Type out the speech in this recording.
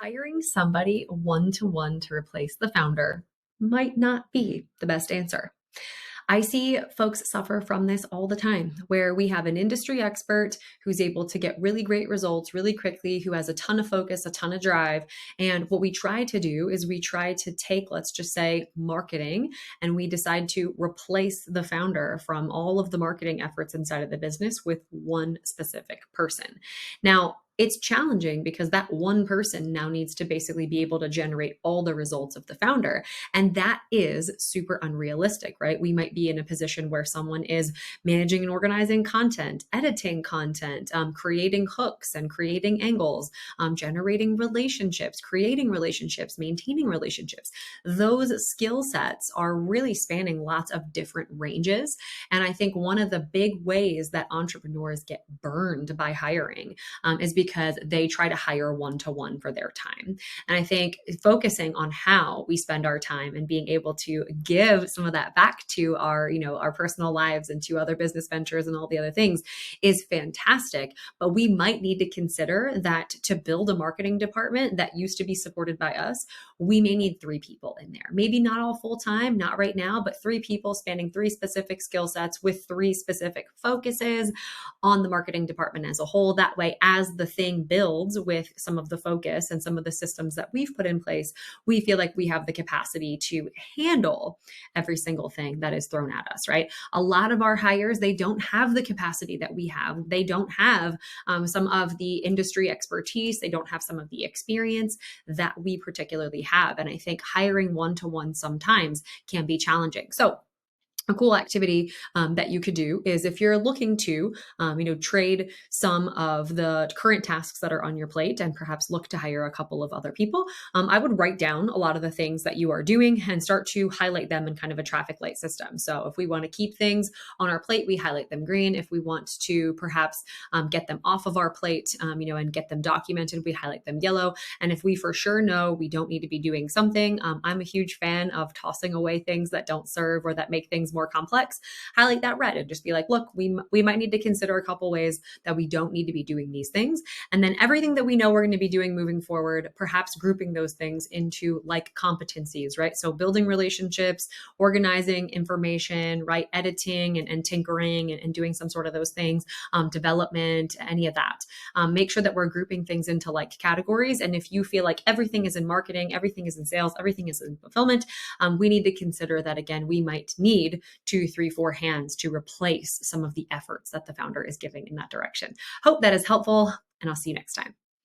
Hiring somebody one-to-one to replace the founder might not be the best answer. I see folks suffer from this all the time, where we have an industry expert who's able to get really great results really quickly, who has a ton of focus, a ton of drive. And what we try to do is we try to take, let's just say, marketing, and we decide to replace the founder from all of the marketing efforts inside of the business with one specific person. Now, it's challenging because that one person now needs to basically be able to generate all the results of the founder. And that is super unrealistic, right? We might be in a position where someone is managing and organizing content, editing content, creating hooks and creating angles, generating relationships, creating relationships, maintaining relationships. Those skill sets are really spanning lots of different ranges. And I think one of the big ways that entrepreneurs get burned by hiring is because they try to hire one-to-one for their time. And I think focusing on how we spend our time and being able to give some of that back to our personal lives and to other business ventures and all the other things is fantastic. But we might need to consider that to build a marketing department that used to be supported by us, we may need 3 people in there. Maybe not all full-time, not right now, but 3 people spanning 3 specific skill sets with 3 specific focuses on the marketing department as a whole. That way, as the thing builds with some of the focus and some of the systems that we've put in place, we feel like we have the capacity to handle every single thing that is thrown at us, right? A lot of our hires, they don't have the capacity that we have. They don't have some of the industry expertise. They don't have some of the experience that we particularly have. And I think hiring one-to-one sometimes can be challenging. So a cool activity that you could do is if you're looking to, trade some of the current tasks that are on your plate and perhaps look to hire a couple of other people, I would write down a lot of the things that you are doing and start to highlight them in kind of a traffic light system. So if we want to keep things on our plate, we highlight them green. If we want to perhaps get them off of our plate, and get them documented, we highlight them yellow. And if we for sure know we don't need to be doing something, I'm a huge fan of tossing away things that don't serve or that make things more complex, highlight that red and just be like, look, we might need to consider a couple ways that we don't need to be doing these things. And then everything that we know we're going to be doing moving forward, perhaps grouping those things into like competencies, right? So building relationships, organizing information, right? Editing and tinkering and doing some sort of those things, development, any of that. Make sure that we're grouping things into like categories. And if you feel like everything is in marketing, everything is in sales, everything is in fulfillment, we need to consider that again, we might need 2, 3, 4 hands to replace some of the efforts that the founder is giving in that direction. Hope that is helpful, and I'll see you next time.